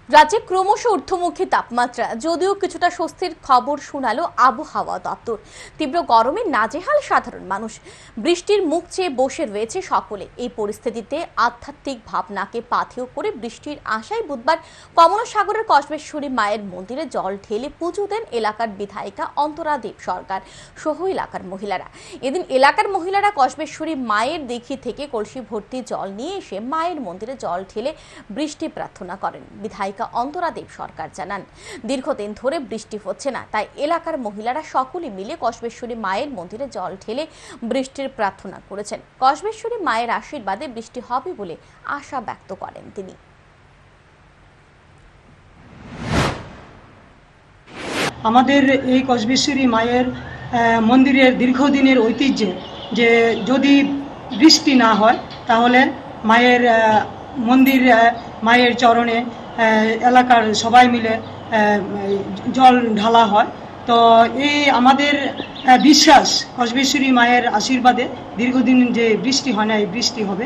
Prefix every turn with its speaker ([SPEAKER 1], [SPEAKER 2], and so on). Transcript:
[SPEAKER 1] রাজ্যে ক্রমশ ঊর্ধ্বমুখী তাপমাত্রা, যদিও কিছুটা স্বস্তির খবর শোনালো আবহাওয়া দপ্তর। তীব্র গরমে নাজেহাল সাধারণ মানুষ, বৃষ্টির মুখ চেয়ে বসে রয়েছে সকলে। এই পরিস্থিতিতে আধ্যাত্মিক ভাবনাকে পাথেয় করে বৃষ্টির আশায় বুধবার কমলা সাগরের কসবেশ্বরী মায়ের মন্দিরে জল ঢেলে পুজো দেন এলাকার বিধায়িকা অন্তরা দেব সরকার সহ এলাকার মহিলারা। এদিন এলাকার মহিলারা কসবেশ্বরী মায়ের দিঘি থেকে কলসি ভর্তি জল নিয়ে এসে মায়ের মন্দিরে জল ঢেলে বৃষ্টি প্রার্থনা করেন। বিধায়িকা অন্তরা দেব সরকার জানান, দীর্ঘদিন ধরে বৃষ্টি হচ্ছে না, তাই এলাকার মহিলারা সকলে মিলে কসবেশ্বরী মায়ের মন্দিরে জল ঢেলে বৃষ্টির প্রার্থনা করেছেন। কসবেশ্বরী মায়ের আশীর্বাদে বৃষ্টি হবে বলে আশা ব্যক্ত করেন তিনি।
[SPEAKER 2] আমাদের এই কসবেশ্বরী মায়ের মন্দিরের দীর্ঘদিনের ঐতিহ্য যে যদি বৃষ্টি না হয় তাহলে মায়ের মন্দির মায়ের চরণে এলাকার সবাই মিলে জল ঢালা হয়। তো এই আমাদের বিশ্বাস কসবেশ্বরী মায়ের আশীর্বাদে দীর্ঘদিন যে বৃষ্টি হয় না, এই বৃষ্টি হবে।